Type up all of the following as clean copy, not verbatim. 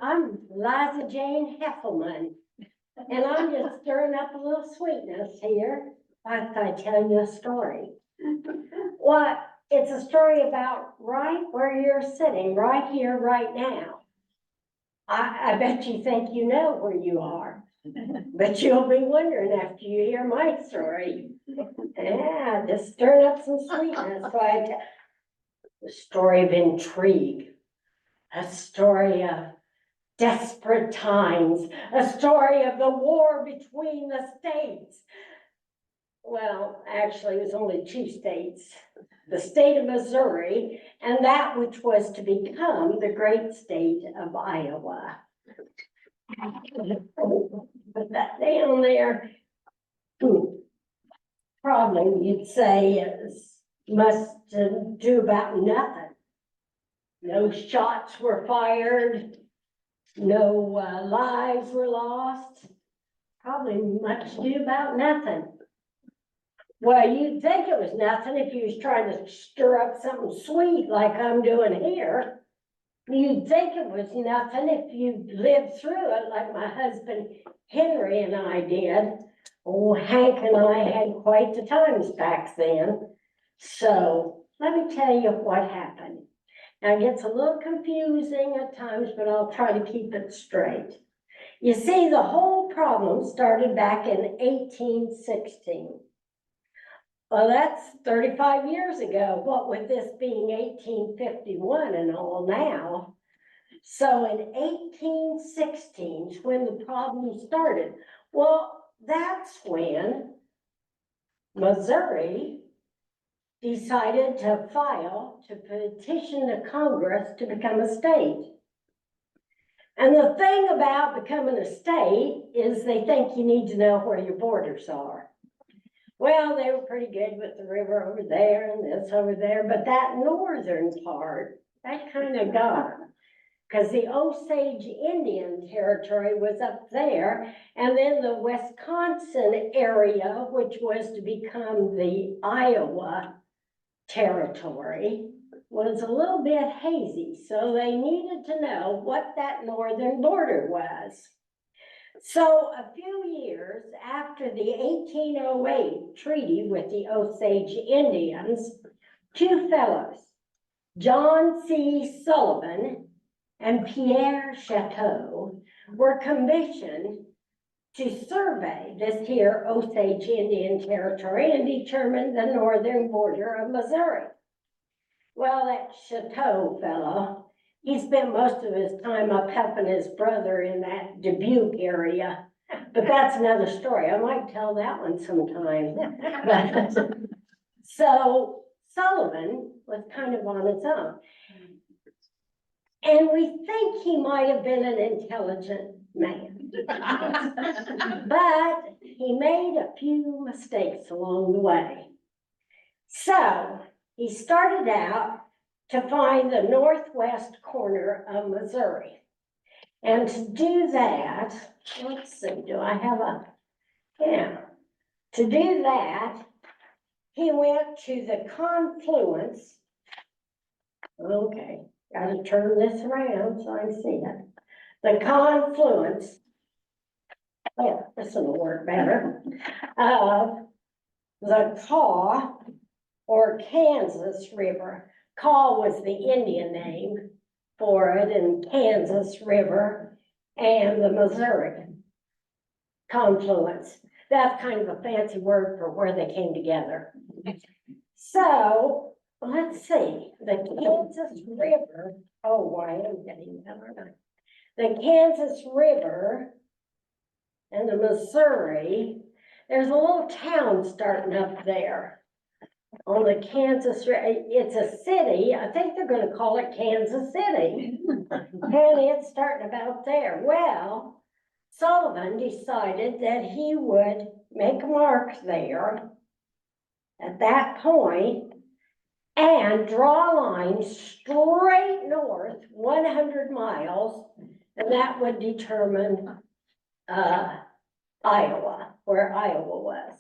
I'm Liza Jane Heffelman, and I'm just stirring up a little sweetness here after I tell you a story. Well, it's a story about right where you're sitting, right here, right now. I bet you think you know where you are, but you'll be wondering after you hear my story. Yeah, just stirring up some sweetness. So I tell the story of intrigue, a story of desperate times, a story of the war between the states. Well, actually, it was only two states, the state of Missouri and that which was to become the great state of Iowa. Put that down there. Problem you'd say is must do about nothing. No shots were fired. No lives were lost. Probably much ado about nothing. Well, you'd think it was nothing if you was trying to stir up something sweet like I'm doing here. You'd think it was nothing if you lived through it like my husband Henry and I did. Oh, Hank and I had quite the times back then. So let me tell you what happened. Now, it gets a little confusing at times, but I'll try to keep it straight. You see, the whole problem started back in 1816. Well, that's 35 years ago. What with this being 1851 and all now. So in 1816 is when the problem started. Well, that's when Missouri decided to file to petition the Congress to become a state. And the thing about becoming a state is they think you need to know where your borders are. Well, they were pretty good with the river over there and this over there, but that northern part, that kind of got them. Because the Osage Indian Territory was up there, and then the Wisconsin area, which was to become the Iowa Territory, was a little bit hazy, so they needed to know what that northern border was. So a few years after the 1808 treaty with the Osage Indians, two fellows, John C. Sullivan and Pierre Chateau, were commissioned to survey this here Osage Indian Territory and determine the northern border of Missouri. Well, that Chateau fellow, he spent most of his time up helping his brother in that Dubuque area, but that's another story. I might tell that one sometime. So Sullivan was kind of on his own. And we think he might have been an intelligent man. But he made a few mistakes along the way. So he started out to find the northwest corner of Missouri. And to do that, let's see, do I have a, yeah. To do that, he went to the confluence. Okay, gotta turn this around so I can see it. The confluence, yeah, this will work better, of the Kaw or Kansas River. Kaw was the Indian name for it, and Kansas River and the Missouri confluence. That's kind of a fancy word for where they came together. So let's see, the Kansas River, oh, I am getting that, aren't I? The Kansas River and the Missouri, there's a little town starting up there. On the Kansas, it's a city. I think they're going to call it Kansas City. And it's starting about there. Well, Sullivan decided that he would make a mark there at that point and draw a line straight north 100 miles, and that would determine Iowa, where Iowa was.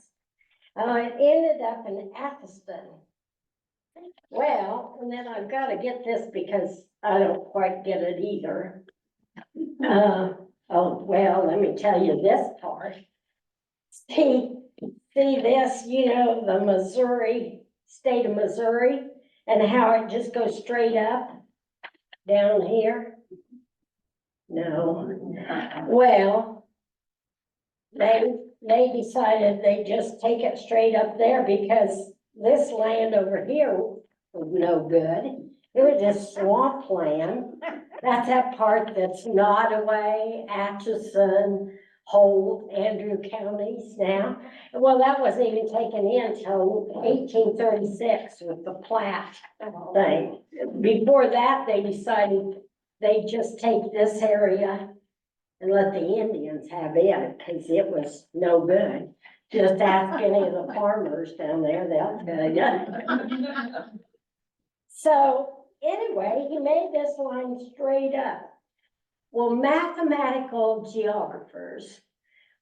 It ended up in Ellison. Well, and then I've got to get this because I don't quite get it either. Oh, well, let me tell you this part. See this, the Missouri, state of Missouri, and how it just goes straight up down here? No. Well, they decided they'd just take it straight up there because this land over here was no good. It was just swamp land. That's that part that's Nottoway, Atchison, Holt, Andrew counties now. Well, that wasn't even taken in until 1836 with the plat thing. Before that, they decided they'd just take this area and let the Indians have it, because it was no good. Just ask any of the farmers down there, they'll tell you. So anyway, he made this line straight up. Well, mathematical geographers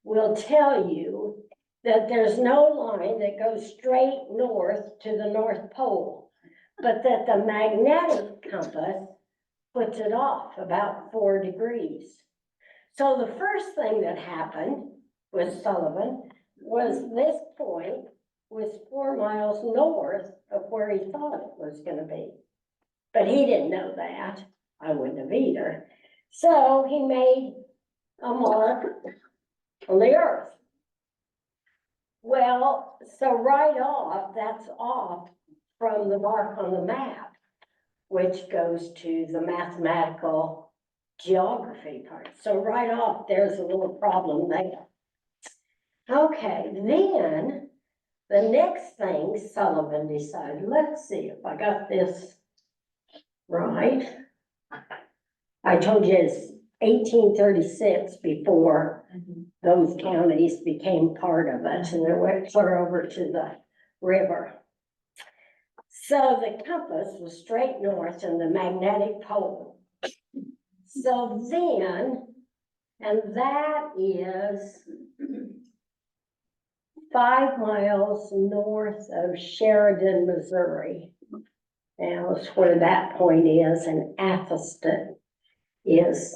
will tell you that there's no line that goes straight north to the North Pole, but that the magnetic compass puts it off about 4 degrees. So the first thing that happened with Sullivan was this point was 4 miles north of where he thought it was going to be. But he didn't know that. I wouldn't have either. So he made a mark on the earth. Well, so right off, that's off from the mark on the map, which goes to the mathematical geography part. So right off, there's a little problem there. Okay, then the next thing Sullivan decided, let's see if I got this right. I told you it's 1836 before those counties became part of it, and they went clear over to the river. So the compass was straight north and the magnetic pole. So then, and that is 5 miles north of Sheridan, Missouri. Now it's where that point is, and Athelstan is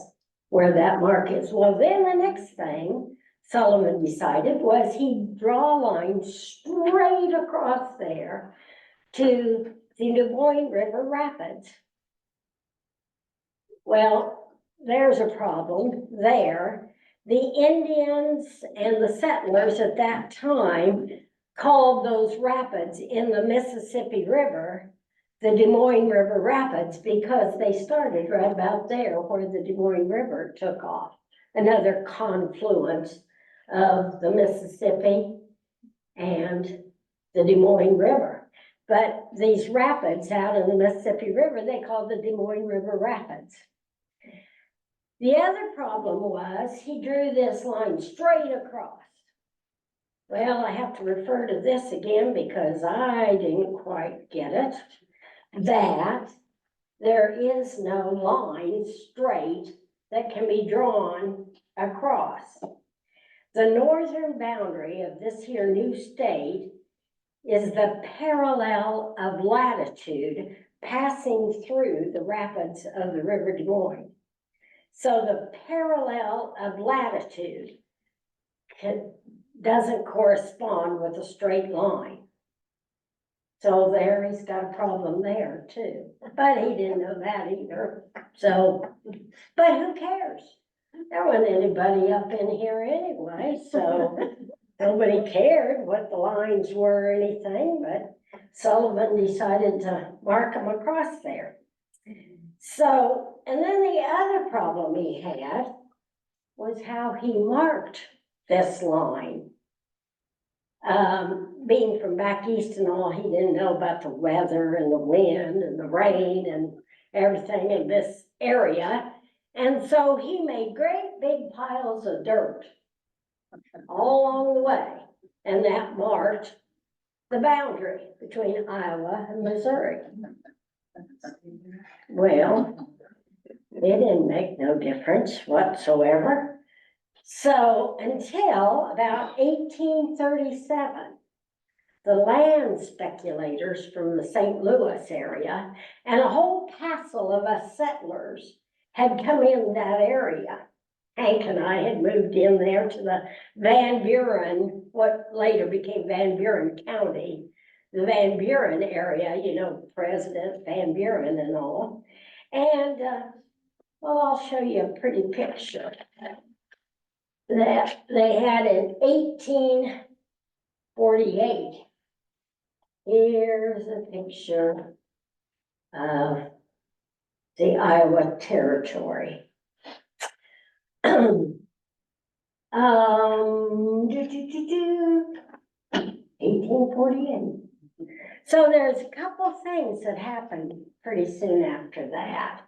where that mark is. Well, then the next thing Sullivan decided was he'd draw a line straight across there to the Des Moines River Rapids. Well, there's a problem there. The Indians and the settlers at that time called those rapids in the Mississippi River the Des Moines River Rapids, because they started right about there where the Des Moines River took off, another confluence of the Mississippi and the Des Moines River. But these rapids out in the Mississippi River, they called the Des Moines River Rapids. The other problem was he drew this line straight across. Well, I have to refer to this again because I didn't quite get it. That there is no line straight that can be drawn across. The northern boundary of this here new state is the parallel of latitude passing through the rapids of the River Des Moines. So the parallel of latitude doesn't correspond with a straight line. So there, he's got a problem there too. But he didn't know that either. So, but who cares? There wasn't anybody up in here anyway, so nobody cared what the lines were or anything, but Sullivan decided to mark them across there. So, and then the other problem he had was how he marked this line. Being from back east and all, he didn't know about the weather and the wind and the rain and everything in this area. And so he made great big piles of dirt all along the way. And that marked the boundary between Iowa and Missouri. Well, it didn't make no difference whatsoever. So until about 1837, the land speculators from the St. Louis area and a whole passel of us settlers had come in that area. Hank and I had moved in there to the Van Buren, what later became Van Buren County, the Van Buren area, you know, President Van Buren and all. And, well, I'll show you a pretty picture that they had in 1848. Here's a picture of the Iowa Territory. 1848. So there's a couple things that happened pretty soon after that.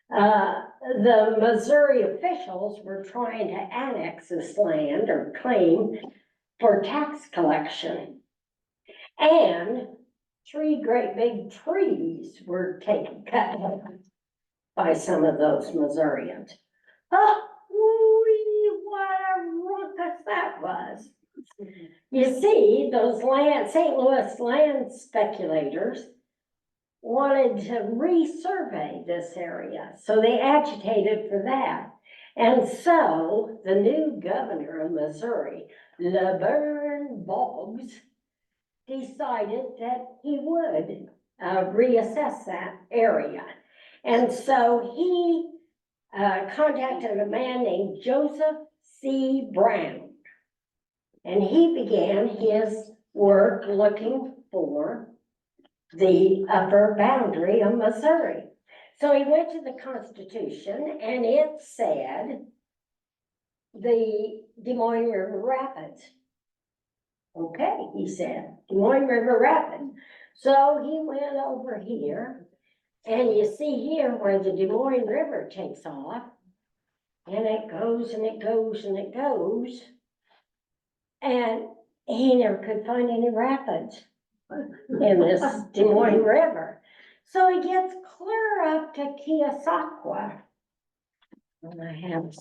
The Missouri officials were trying to annex this land or claim for tax collection. And 3 great big trees were cut by some of those Missourians. Oh, what a ruckus that was. You see, those St. Louis land speculators wanted to resurvey this area, so they agitated for that. And so the new governor of Missouri, LeBurn Boggs, decided that he would reassess that area. And so he contacted a man named Joseph C. Brown. And he began his work looking for the upper boundary of Missouri. So he went to the Constitution and it said the Des Moines River Rapids. Okay, he said, Des Moines River Rapids. So he went over here, and you see here where the Des Moines River takes off, and it goes and it goes and it goes, and he never could find any rapids in this Des Moines River. So he gets clear up to Keosauqua. And I have,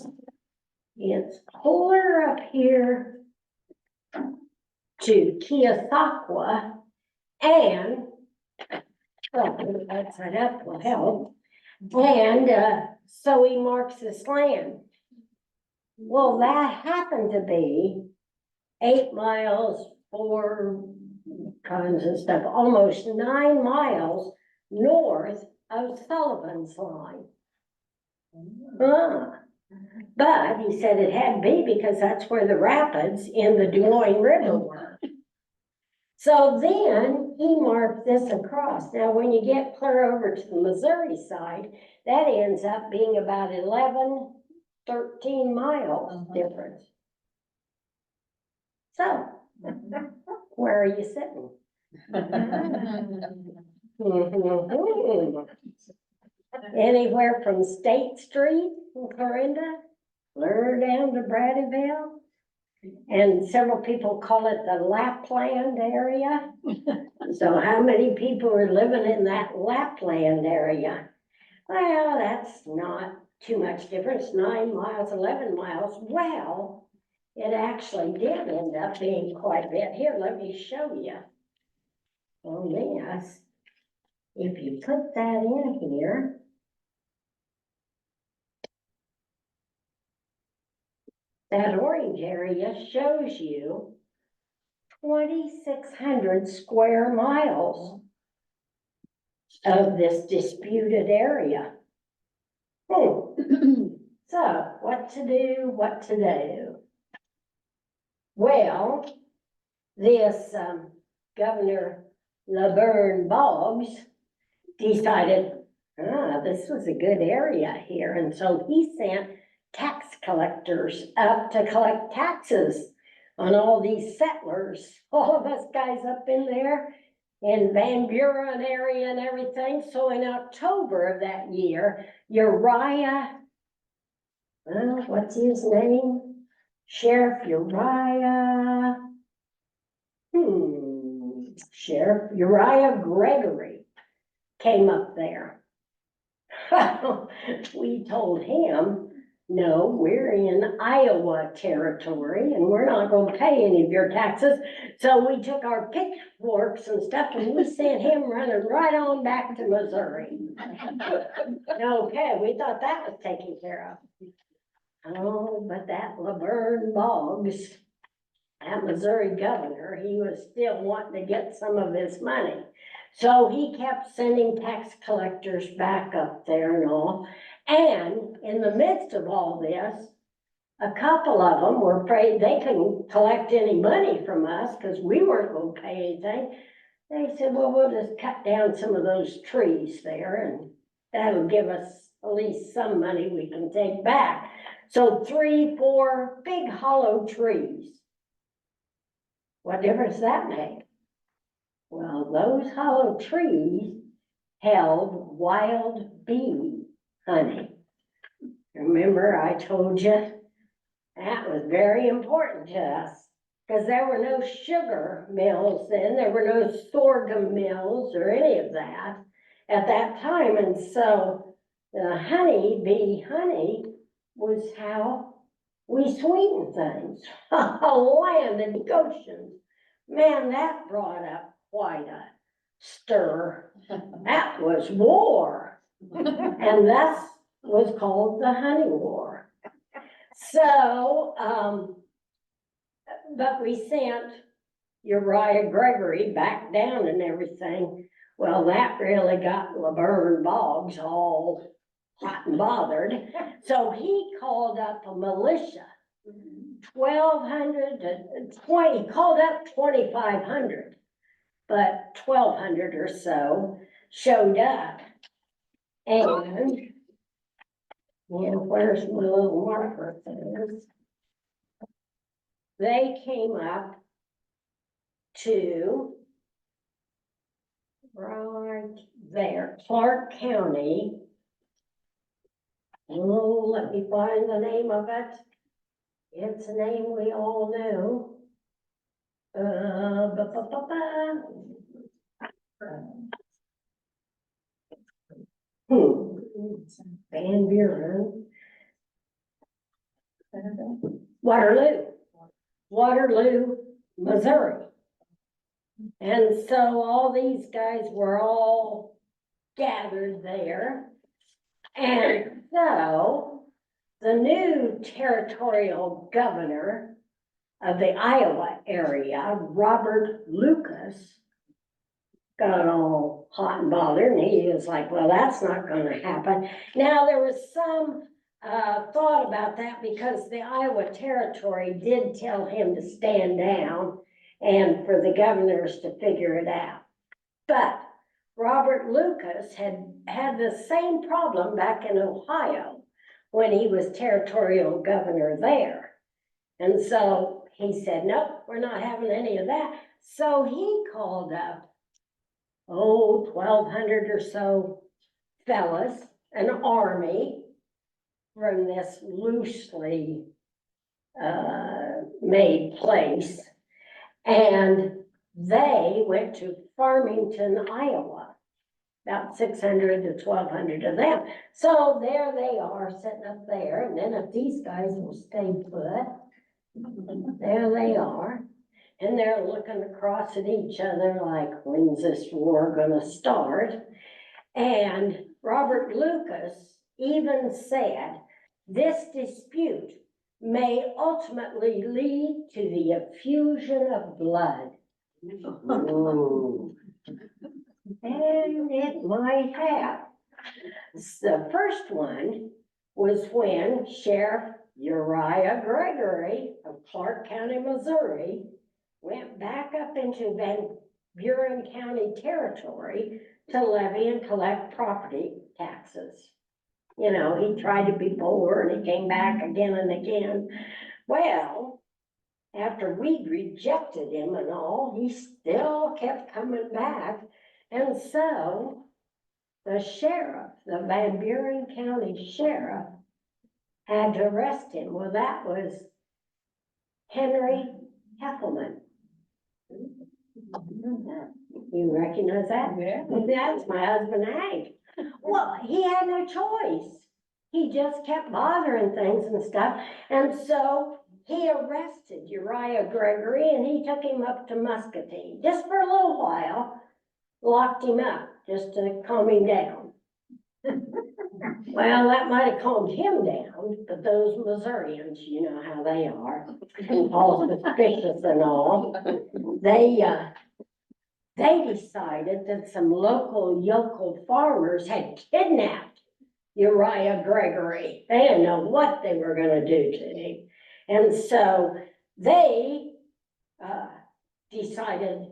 it's clear up here to Keosauqua, and well, that's that up will help. And so he marks this land. Well, that happened to be 8 miles, 4 kinds of stuff, almost 9 miles north of Sullivan's line. But he said it had to be because that's where the rapids in the Des Moines River were. So then he marked this across. Now, when you get clear over to the Missouri side, that ends up being about 11, 13 miles difference. So, where are you sitting? Anywhere from State Street in Clarinda, clear down to Bradyville. And several people call it the Lapland area. So how many people are living in that Lapland area? Well, that's not too much difference, 9 miles, 11 miles. Well, it actually did end up being quite a bit. Here, let me show you. On this, if you put that in here, that orange area shows you 2,600 square miles of this disputed area. So, what to do, what to do? Well, this Governor LeBurn Boggs decided, this was a good area here. And so he sent tax collectors up to collect taxes on all these settlers, all of us guys up in there in Van Buren area and everything. So in October of that year, Uriah, what's his name? Sheriff Uriah, Sheriff Uriah Gregory came up there. We told him no, we're in Iowa territory and we're not gonna pay any of your taxes. So we took our pitchforks and stuff and we sent him running right on back to Missouri. Okay, we thought that was taken care of. Oh, but that Laverne Boggs, that Missouri governor, he was still wanting to get some of his money. So he kept sending tax collectors back up there and all. And in the midst of all this, a couple of them were afraid they couldn't collect any money from us because we weren't going to pay anything. They said, well, we'll just cut down some of those trees there and that'll give us at least some money we can take back. So 3, 4 big hollow trees. What difference does that make? Well, those hollow trees held wild bee honey. Remember, I told you that was very important to us because there were no sugar mills then, there were no sorghum mills or any of that at that time. And so the honey bee honey was how we sweeten things. Land and Goshen. Man, that brought up quite a stir. That was war. And that was called the Honey War. So, but we sent Uriah Gregory back down and everything. Well, that really got Laverne Boggs all hot and bothered. So he called up a militia, 1,200 to 20, he called up 2,500, but 1,200 or so showed up. And, where's my little marker things? They came up to right there, Clark County. Oh, let me find the name of it. It's a name we all know. Van Buren. Waterloo, Missouri. And so all these guys were all gathered there. And so the new territorial governor of the Iowa area, Robert Lucas, got all hot and bothered, and he was like, well, that's not going to happen. Now, there was some thought about that because the Iowa territory did tell him to stand down and for the governors to figure it out. But Robert Lucas had the same problem back in Ohio when he was territorial governor there. And so he said, nope, we're not having any of that. So he called up, 1,200 or so fellas, an army from this loosely made place. And they went to Farmington, Iowa, about 600 to 1,200 of them. So there they are sitting up there. And then if these guys will stay put, there they are. And they're looking across at each other like, when's this war gonna start? And Robert Lucas even said, this dispute may ultimately lead to the effusion of blood. Ooh. And it might have. The first one was when Sheriff Uriah Gregory of Clark County, Missouri, went back up into Van Buren County territory to levy and collect property taxes. You know, he tried to be poor and he came back again and again. Well, after we rejected him and all, he still kept coming back. And so the sheriff, the Van Buren County sheriff, had to arrest him. Well, that was Henry Heffelman. You recognize that? Yeah. That's my husband, Hank. Well, he had no choice. he just kept bothering things and stuff. And so he arrested Uriah Gregory and he took him up to Muscatine just for a little while, locked him up just to calm him down. Well, that might have calmed him down, but those Missourians, you know how they are, all suspicious and all. They decided that some local yokel farmers had kidnapped Uriah Gregory. They didn't know what they were gonna do to him. And so they decided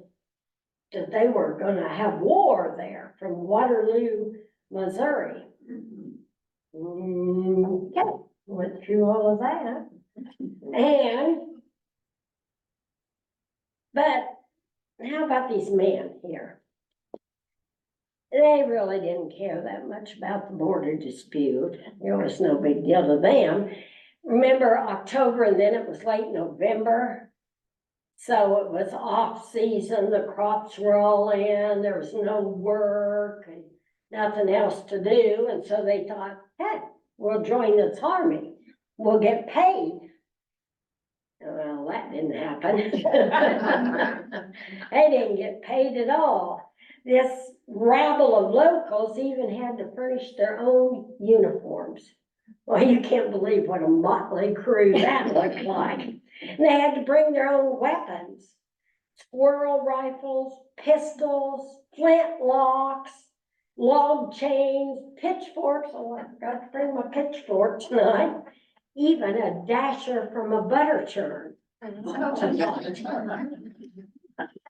that they were gonna have war there from Waterloo, Missouri. Okay, went through all of that. But how about these men here? They really didn't care that much about the border dispute. It was no big deal to them. Remember October and then it was late November? So it was off season, the crops were all in, there was no work and nothing else to do. And so they thought, hey, we'll join this army, we'll get paid. Well, that didn't happen. They didn't get paid at all. This rabble of locals even had to furnish their own uniforms. Well, you can't believe what a motley crew that looked like. And they had to bring their own weapons, squirrel rifles, pistols, flintlocks, log chains, pitchforks. Oh, I forgot to bring my pitchfork tonight. Even a dasher from a butter churn.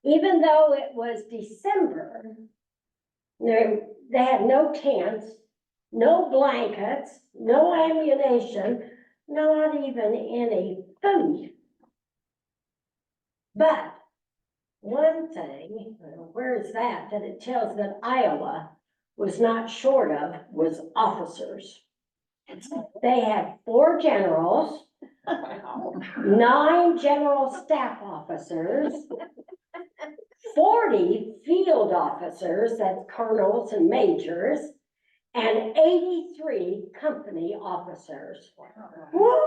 Even though it was December, they had no tents, no blankets, no ammunition, not even any food. But one thing, where is that it tells that Iowa was not short of was officers. They had 4 generals, 9 general staff officers, 40 field officers, that's colonels and majors, and 83 company officers. Woo!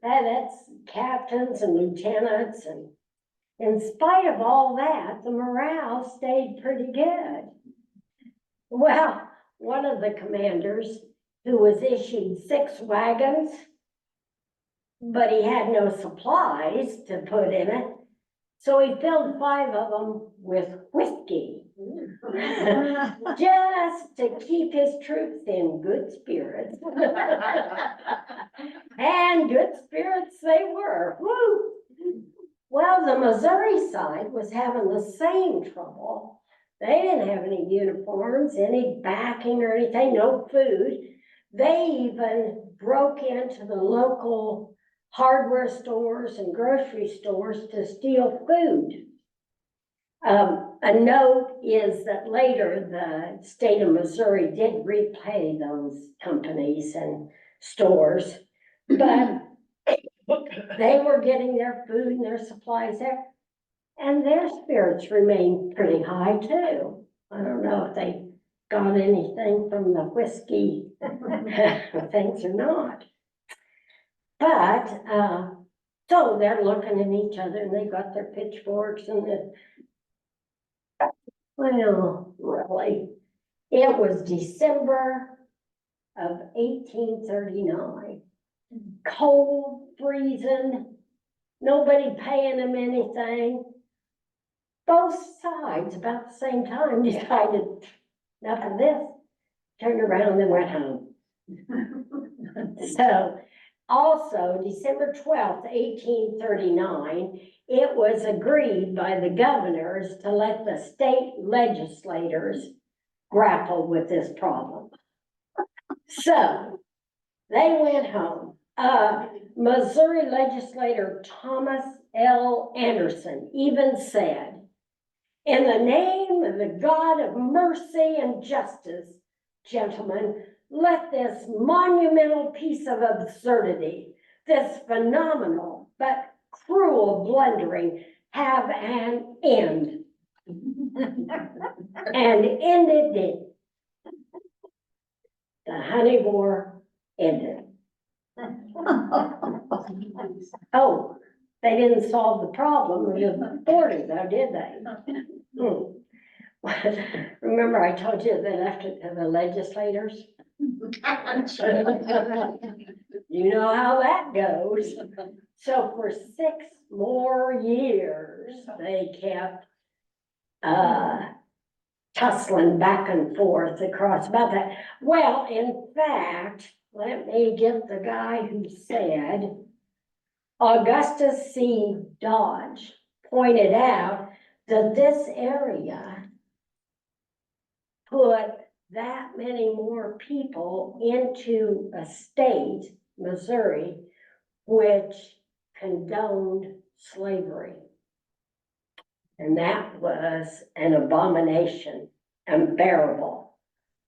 That's captains and lieutenants, and in spite of all that, the morale stayed pretty good. Well, one of the commanders, who was issued 6 wagons, but he had no supplies to put in it. So he filled 5 of them with whiskey, just to keep his troops in good spirits. And good spirits they were. Woo! Well, the Missouri side was having the same trouble. They didn't have any uniforms, any backing or anything, no food. They even broke into the local hardware stores and grocery stores to steal food. A note is that later the state of Missouri did repay those companies and stores, but they were getting their food and their supplies there, and their spirits remained pretty high too. I don't know if they got anything from the whiskey things or not. But, so they're looking at each other and they got their pitchforks and well, really, it was December of 1839. Cold, freezing, nobody paying them anything. Both sides about the same time decided, enough of this, turned around and went home. So, also, December 12th, 1839, it was agreed by the governors to let the state legislators grapple with this problem. So, they went home. Missouri legislator Thomas L. Anderson even said, "In the name of the God of mercy and justice, gentlemen, let this monumental piece of absurdity, this phenomenal but cruel blundering, have an end." And end it did. The honey war ended. Oh, they didn't solve the problem of the border though, did they? Remember I told you they left it to the legislators? You know how that goes. So for 6 more years, they kept tussling back and forth across about that. Well, in fact, let me get the guy who said, Augustus C. Dodge pointed out that this area put that many more people into a state, Missouri, which condoned slavery. And that was an abomination, unbearable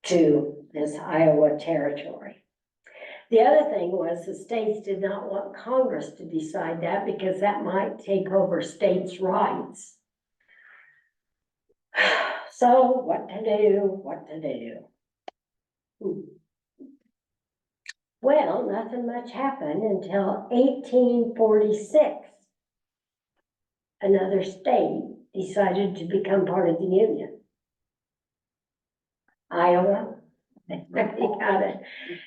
to this Iowa territory. The other thing was the states did not want Congress to decide that because that might take over states' rights. So what to do? Well, nothing much happened until 1846. Another state decided to become part of the Union. Iowa. Got it.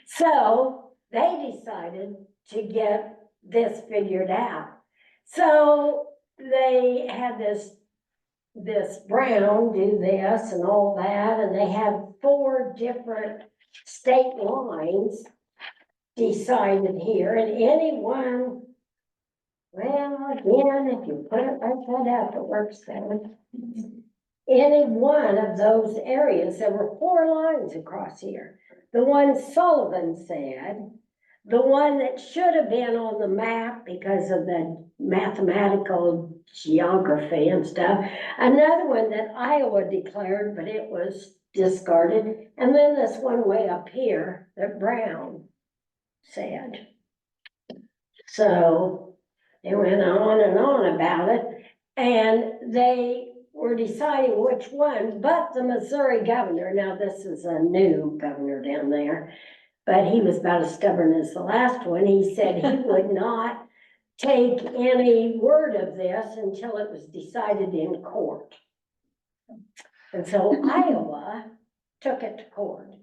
So they decided to get this figured out. So they had this Brown do this and all that, and they had 4 different state lines decided here, and any one, well, again, if you put it like that up, it works then. Any one of those areas, there were 4 lines across here. The one Sullivan said, the one that should have been on the map because of the mathematical geography and stuff. Another one that Iowa declared, but it was discarded. And then this one way up here that Brown said. So they went on and on about it, and they were deciding which one, but the Missouri governor, now this is a new governor down there, but he was about as stubborn as the last one. He said he would not take any word of this until it was decided in court. And so Iowa took it to court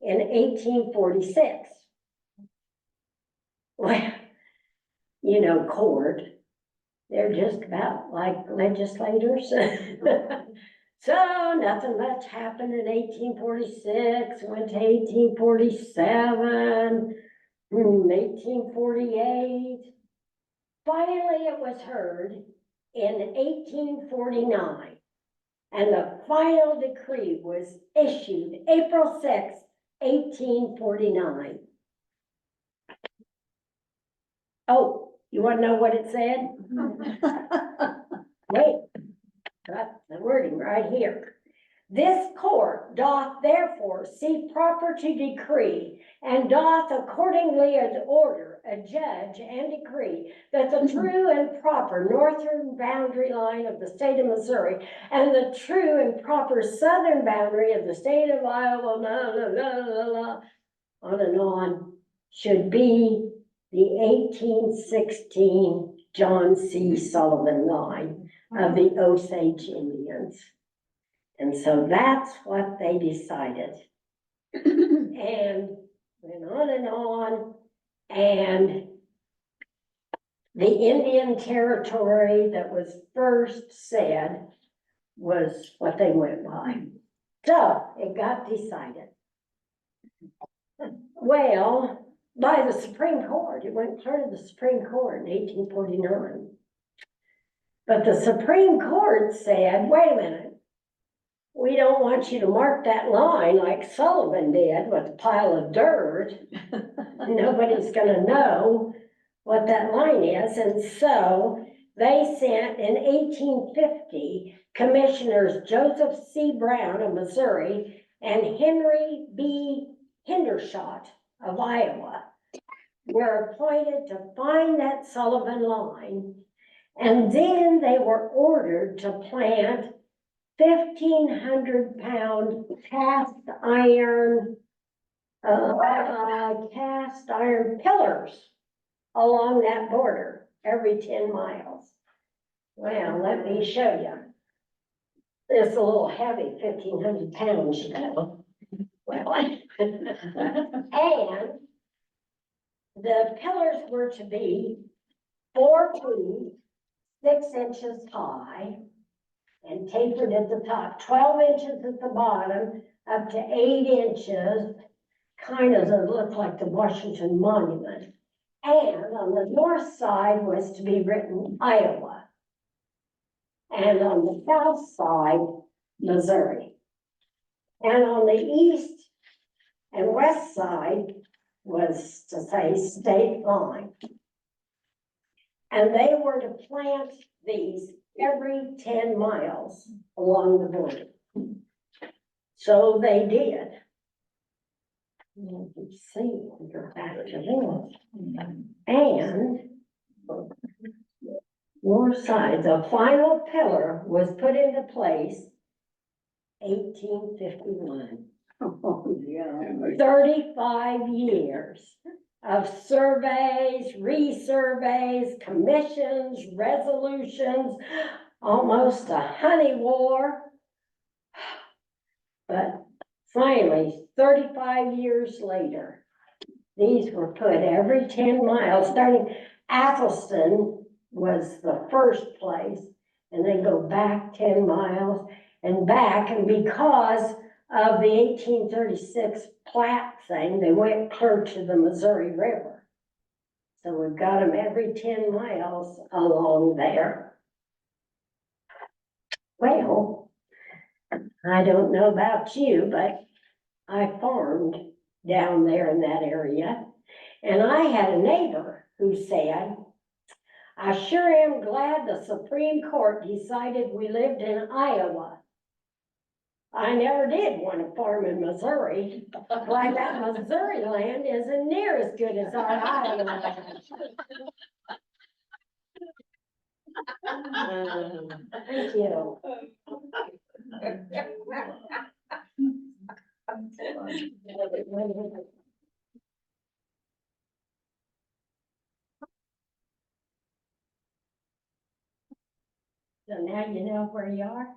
in 1846. Well, you know, court, they're just about like legislators. So nothing much happened in 1846, went to 1847, 1848. Finally, it was heard in 1849, and the final decree was issued April 6, 1849. Oh, you want to know what it said? Wait, got the wording right here. This court doth therefore see proper to decree, and doth accordingly order, adjudge, and decree that the true and proper northern boundary line of the state of Missouri and the true and proper southern boundary of the state of Iowa, blah, blah, blah, blah, blah, on and on, should be the 1816 John C. Sullivan line of the Osage Indians. And so that's what they decided. And went on, and the Indian territory that was first said was what they went by. So it got decided. Well, by the Supreme Court, it went clear to the Supreme Court in 1849. But the Supreme Court said, wait a minute, we don't want you to mark that line like Sullivan did with a pile of dirt. Nobody's gonna know what that line is. And so they sent in 1850 Commissioners Joseph C. Brown of Missouri and Henry B. Hendershot of Iowa were appointed to find that Sullivan line. And then they were ordered to plant 1,500-pound cast iron cast iron pillars along that border every 10 miles. Well, let me show you. It's a little heavy, 1,500 pounds, you know. Well, and the pillars were to be 4 feet, 6 inches high, and tapered at the top, 12 inches at the bottom, up to 8 inches, kind of looked like the Washington Monument. And on the north side was to be written Iowa. And on the south side, Missouri. And on the east and west side was to say state line. And they were to plant these every 10 miles along the border. So they did. Let's see, we're back to this. And north side, the final pillar was put into place 1851. Oh, yeah. 35 years of surveys, resurveys, commissions, resolutions, almost a honey war. But finally, 35 years later, these were put every 10 miles, starting Athelston was the first place, and then go back 10 miles and back, and because of the 1836 plat thing, they went clear to the Missouri River. So we've got them every 10 miles along there. Well, I don't know about you, but I farmed down there in that area. And I had a neighbor who said, I sure am glad the Supreme Court decided we lived in Iowa. I never did want to farm in Missouri. Like that Missouri land isn't near as good as our Iowa land. Thank you. So now you know where you are?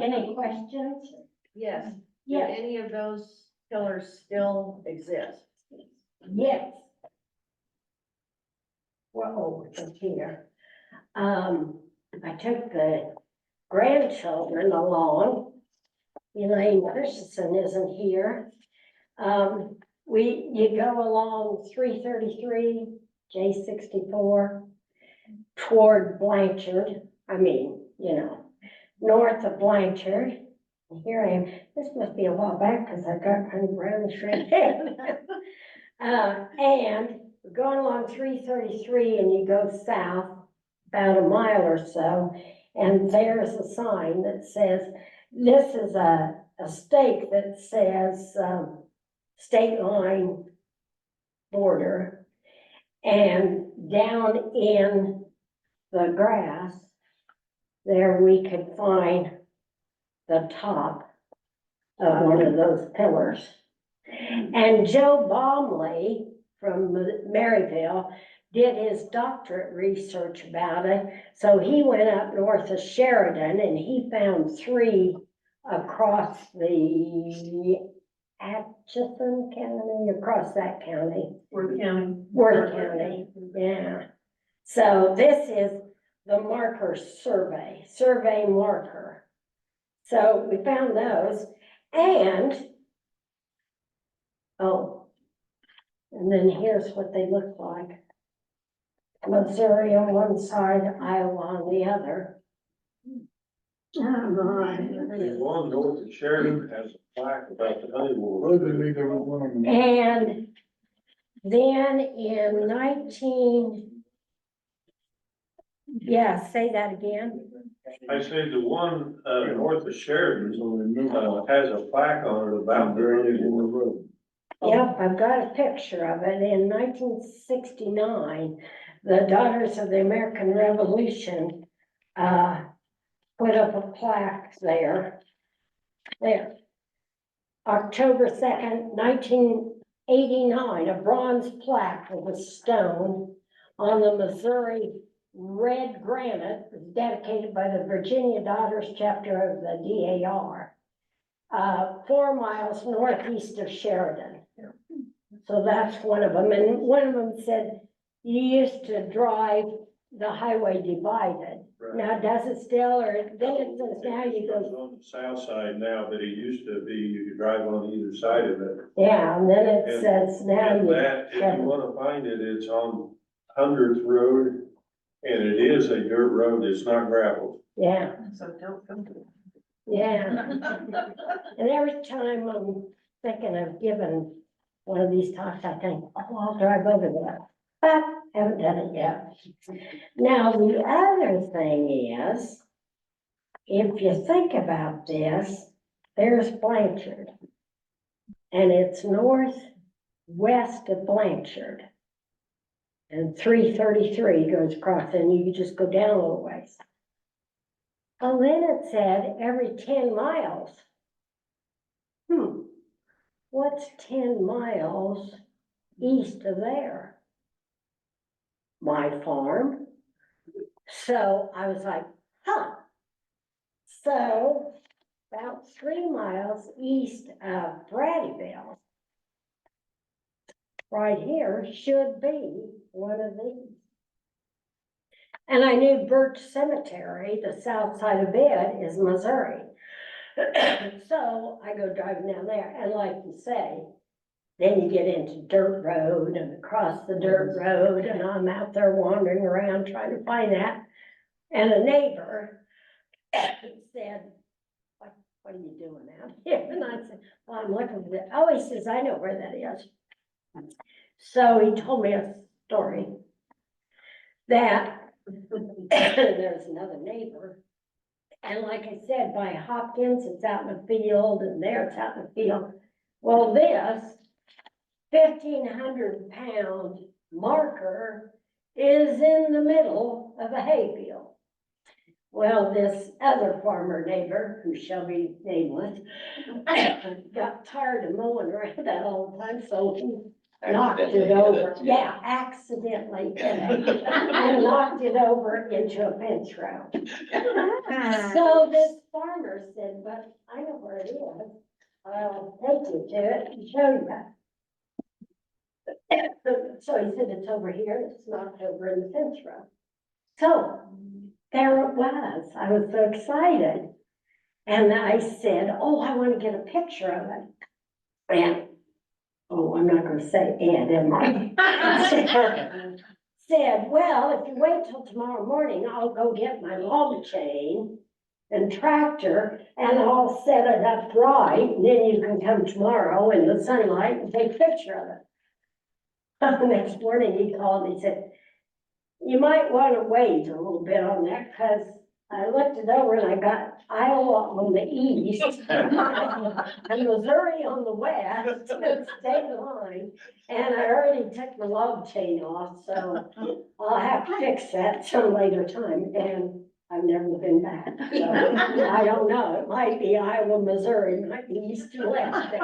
Any questions? Yes. Do Yes. any of those pillars still exist? Yes. Whoa, it's here. I took the grandchildren along. Elaine Christensen isn't here. You go along 333, J64, toward Blanchard. North of Blanchard. Here I am. This must be a while back because I got kind of brownish red hair. And we're going along 333 and you go south about a mile or so, and there's a sign that says, this is a stake that says state line border, and down in the grass there we could find the top of one of those pillars. And Joe Baumley from Maryville did his doctorate research about it. So he went up north of Sheridan and he found 3 across the Atchison County, across that county. Worth County. Worth County, yeah. So this is the marker survey marker. So we found those, and, and then here's what they look like. Missouri on one side, Iowa on the other. Oh, my. The one north of Sheridan has a plaque about the honey war. And then in say that again. I say the one, north of Sheridan, has a plaque on it about the honey war. Yep, I've got a picture of it. In 1969, the Daughters of the American Revolution, put up a plaque there. October 2nd, 1989, a bronze plaque with a stone on the Missouri red granite was dedicated by the Virginia Daughters chapter of the DAR, 4 miles northeast of Sheridan. So that's one of them. And one of them said, you used to drive the highway divided. Right. Now, does it still, or then it says now you It's go, on the south side now, but it used to be, you could drive on either side of it. yeah, and then it And- says now And you. that, if you wanna find it, it's on 100th Road, and it is a dirt road, it's not gravel. Yeah, So don't come to. yeah. And every time I'm thinking of giving one of these talks, I think, oh, I'll drive over there. But haven't done it yet. Now, the other thing is, if you think about this, there's Blanchard. And it's northwest of Blanchard. And 333 goes across, and you just go down a little ways. Well, then it said every 10 miles. What's 10 miles east of there? My farm. So I was like, huh. So about 3 miles east of Bradyville, right here should be one of these. And I knew Birch Cemetery, the south side of it, is Missouri. So I go driving down there, and like you say, then you get into dirt road and across the dirt road, and I'm out there wandering around trying to find that. And a neighbor said, what are you doing out here? And I said, well, I'm looking for that. Oh, he says, I know where that is. So he told me a story that there's another neighbor. And like I said, by Hopkins, it's out in the field, and there it's out in the field. Well, this 1,500-pound marker is in the middle of a hayfield. Well, this other farmer neighbor, who shall be nameless, got tired of mowing around that all the time, so he knocked it over. Yeah, accidentally hit it, and knocked it over into a fence row. So this farmer said, but I know where it is. I'll take you to it and show you. So he said, it's over here, it's knocked over in the fence row. So there it was. I was so excited. And I said, oh, I want to get a picture of it. And, oh, I'm not going to say and, am I? Said, well, if you wait till tomorrow morning, I'll go get my log chain and tractor, and I'll set it up right, and then you can come tomorrow in the sunlight and take a picture of it. The next morning he called and he said, you might want to wait a little bit on that, because I looked it over and I got Iowa on the east and Missouri on the west, state line, and I already took the log chain off, so I'll have to fix that some later time, and I've never been back. So I don't know, it might be Iowa, Missouri, might be east and west.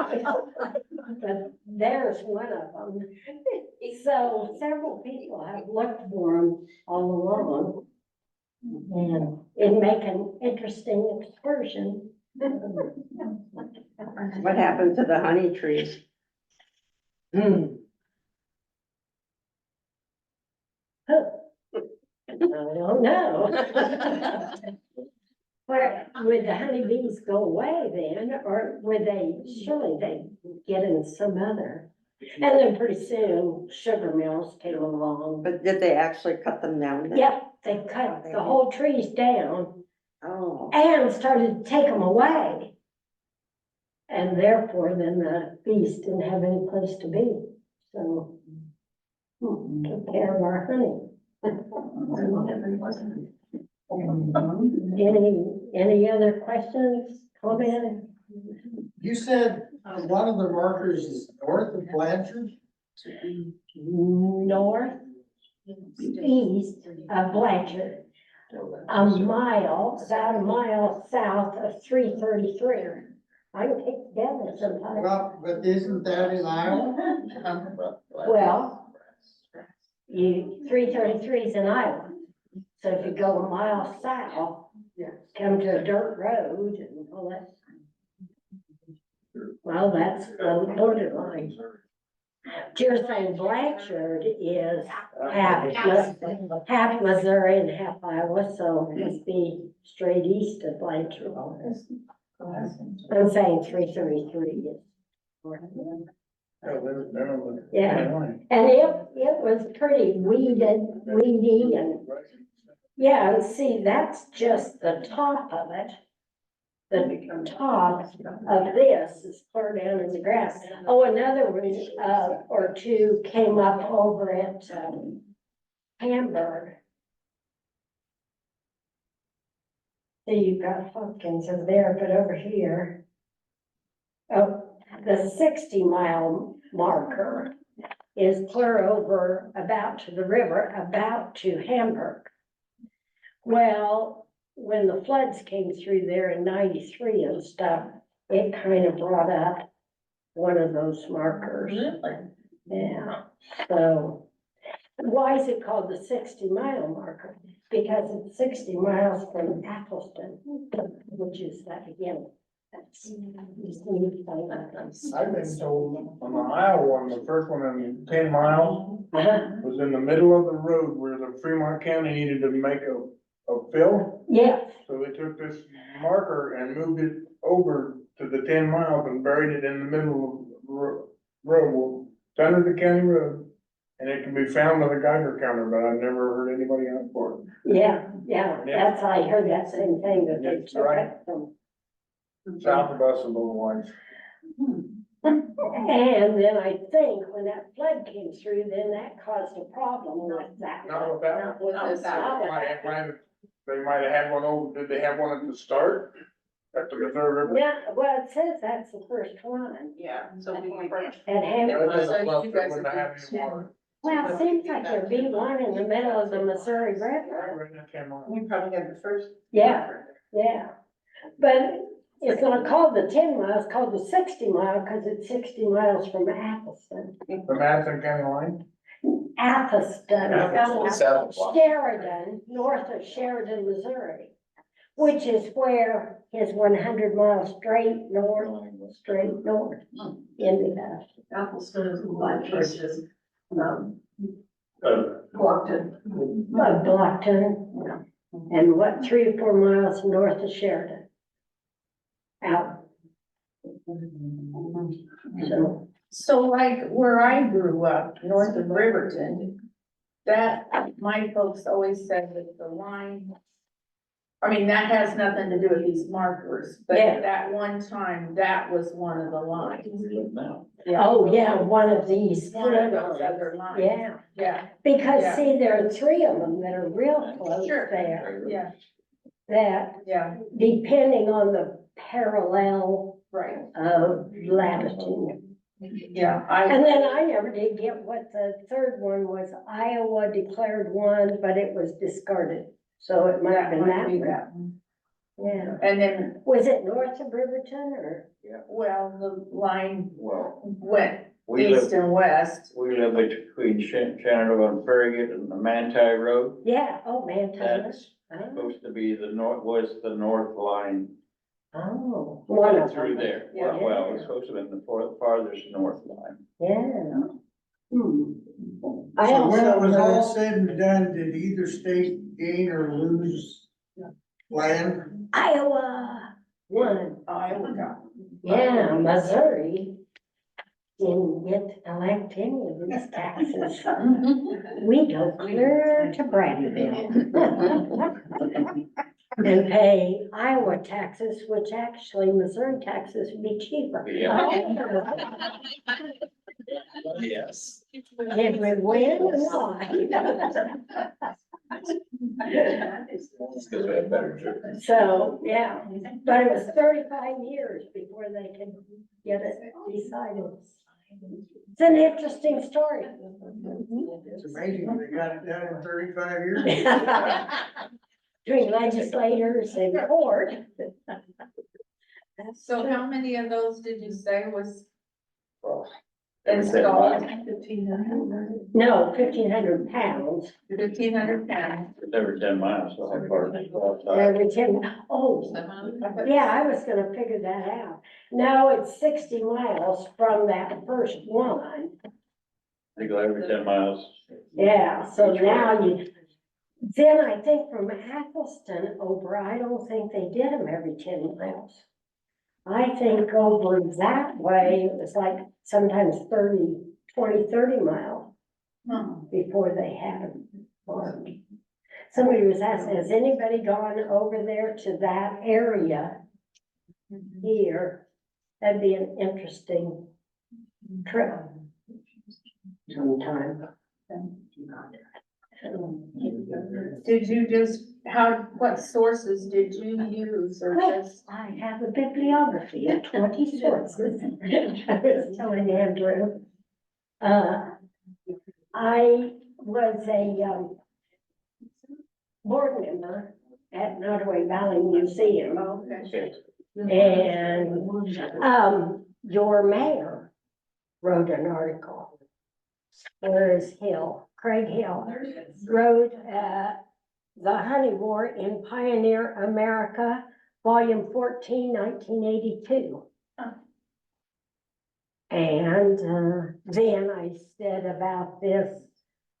But there's one of them. So several people have looked for them all along. And it'd make an interesting excursion. What happened to the honey trees? I don't know. Where, would the honeybees go away then, or would they, surely they get in some other? And then pretty soon, sugar mills came along. But did they actually cut them down then? Yep, they cut the whole trees down Oh, and started to take them away. And therefore, then the bees didn't have any place to be, so took care of our honey. Any other questions, comments? You said one of the markers is north of Blanchard? North, east of Blanchard, about a mile south of 333. I can take together sometime. Well, but isn't that in Iowa? Well, 333 is in Iowa. So if you go a mile south, come to a dirt road and all that. Well, that's the borderline. You're saying Blanchard is half Missouri and half Iowa, so it must be straight east of Blanchard. I'm saying 333 is. Yeah, and it was pretty weedy and, yeah, and see, that's just the top of it. The top of this is clear down in the grass. Oh, another one, or two came up over at, Hamburg. See, you've got Hopkins over there, but over here. Oh, the 60-mile marker is clear over about to the river, about to Hamburg. Well, when the floods came through there in 93 and stuff, it kind of brought up one of those markers. Really? Yeah, so why is it called the 60-mile marker? Because it's 60 miles from Athelston, which is that again. That's. I've been told on the Iowa one, the first one in 10 miles, Uh-huh. was in the middle of the road where the Fremont County needed to make a fill. Yeah, So they took this marker and moved it over to the 10 miles and buried it in the middle of the road. Well, it's under the county road, and it can be found on the Geiger counter, but I've never heard anybody ask for it. yeah, that's, I heard that same thing, that they That's took right. it from. South of us a little ways. And then I think when that flood came through, then that caused a problem with that. Not with that one. Not with that. They might have had one over, did they have one at the start? At the Missouri River? Yeah, well, it says that's the first one. Yeah, so we were first. At Yeah, Hamburg. it was So a flood, you they guys wouldn't have have had been- any water. Well, it seems like there'd be one in the middle of the Missouri River. Right in the 10 miles. We probably had the first. Yeah. Yeah, but it's not called the 10 miles, it's called the 60 mile, because it's 60 miles from Athelston. The Madison County line? Athelston, Sheridan, north of Sheridan, Missouri, which is where his 100 mile straight north ended up. Athelston is the one versus, Uh, Blockton. Blockton, and what, 3 or 4 miles north of Sheridan. Out. So, So like where I grew up, north of Riverton, that, my folks always said that the line, I mean, that has nothing to do with these markers, but Yeah. at that one time, that was one of the lines. oh, yeah, one of these. One of those other lines. Yeah, Yeah, because Yeah. see, there are 3 of them that are real close Sure. there, yeah, that yeah, depending on the parallel right, of latitude. yeah, And then I never did get what the third one was. Iowa declared one, but it was discarded. So it might have been that be one. that one. Yeah. And then, Was it north of Riverton or? well, the line Well, went we east live, and west. we live between Shenandoah and Farragut and the Manti Road. Yeah, oh, man. That's supposed to be the was the north line Oh, one of through them. there. Yeah. Well, it's supposed to have been the farthest north line. Yeah. Hmm. I So when it was all also, said and done, did either state gain or lose land? Iowa won. Iowa got. Yeah, Missouri didn't get to collect any of these taxes. We go clear to Bradville. And pay Iowa taxes, which actually Missouri taxes would be cheaper. Yes. Did we win or not? Because we have better jury. So, yeah, but it was 35 years before they could get it decided. It's an interesting story. It's amazing they got it done in 35 years. Between legislators and court. So how many of those did you say was Every 10 installed? miles. 1,500. No, 1,500 pounds. 1,500 pounds. It's every 10 miles, so how far they go outside. Every 10, oh, yeah, I was gonna figure that out. No, it's 60 miles from that first one. They go every 10 miles. Yeah, so now then I think from Athelston over, I don't think they did them every 10 miles. I think over that way, it was like sometimes 20, 30 miles Huh. before they had them farmed. Somebody was asking, has anybody gone over there to that area here? That'd be an interesting trip sometime. Did you just, what sources did you use or just? I have a bibliography of 20 sources. I was telling Andrew. I was a board member at Nottoway Valley Museum. Okay. And your mayor wrote an article. Where is Hill? Craig Hill wrote, The Honey War in Pioneer America, Volume 14, 1982. And then I said about this,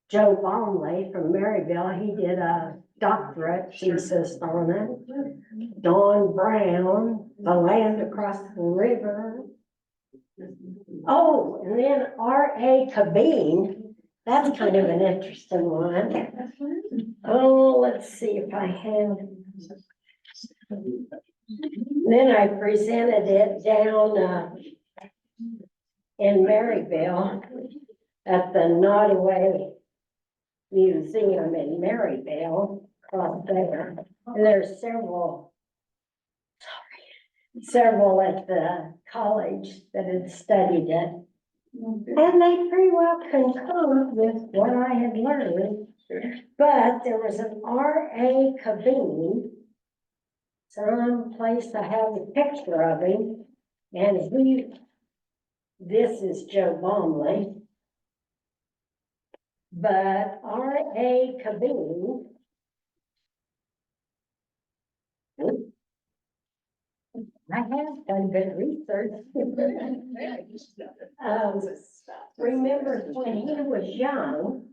Joe Baumley from Maryville, he did a doctorate thesis on it. Don Brown, The Land Across the River. Oh, and then R.A. Cabine, that's kind of an interesting one. Oh, let's see if I have. Then I presented it down in Maryville at the Nottoway Museum in Maryville, there. And there's several at the college that had studied it. And they pretty well concurred with what I had learned. But there was an R.A. Cabine, someplace I have a picture of him, and this is Joe Baumley. But R.A. Cabine, I have done good research. Remember when he was young,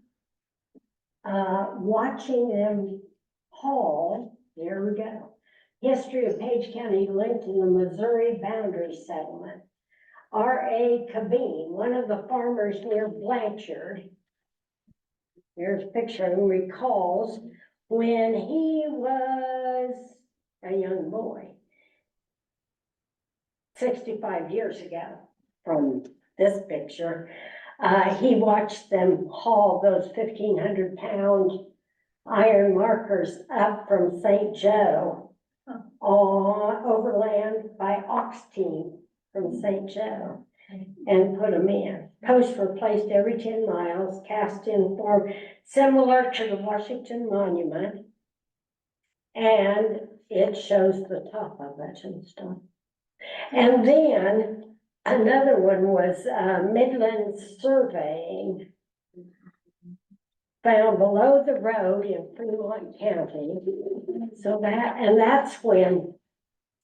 watching them haul, there we go. History of Page County linked in the Missouri boundary settlement. R.A. Cabine, one of the farmers near Blanchard, there's a picture of him, recalls when he was a young boy, 65 years ago from this picture, he watched them haul those 1,500-pound iron markers up from St. Joe overland by ox team from St. Joe and put them in. Posts were placed every 10 miles, cast in form similar to the Washington Monument. And it shows the top of it and stuff. And then another one was Midland Surveying, found below the road in Fremont County. So that's when,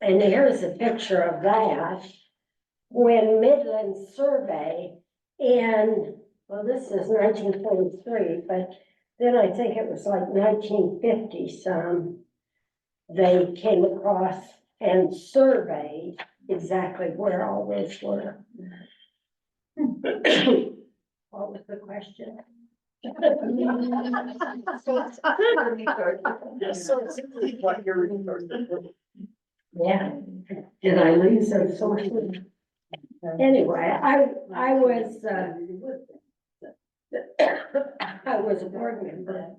and here's a picture of that, when Midland Survey this is 1943, but then I think it was like 1950 some, they came across and surveyed exactly where all this were. What was the question? Yeah, did I lose those sources? Anyway, I was a board member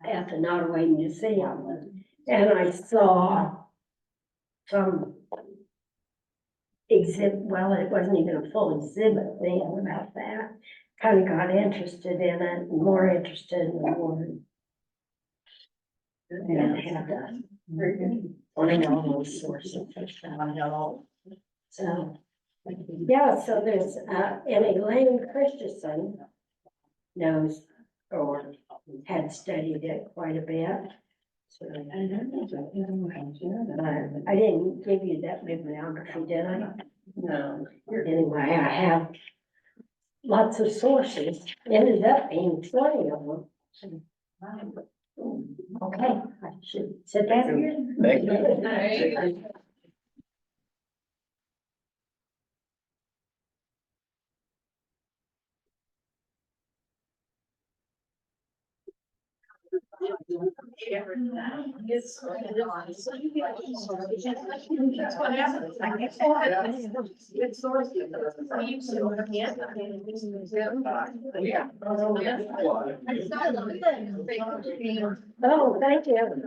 at the Nottoway Museum, and I saw some exhibit, well, it wasn't even a full exhibit thing about that. Kind of got interested in it, more interested in the word. And had putting all those sources. So, yeah, so there's, and Elaine Christensen knows or had studied it quite a bit. So, I didn't give you that bibliography, did I? No. Anyway, I have lots of sources, ended up being 20 of them. Okay, I should sit down here. Thank you. That's what happens. I guess. Good source. Yeah. Oh, thank you.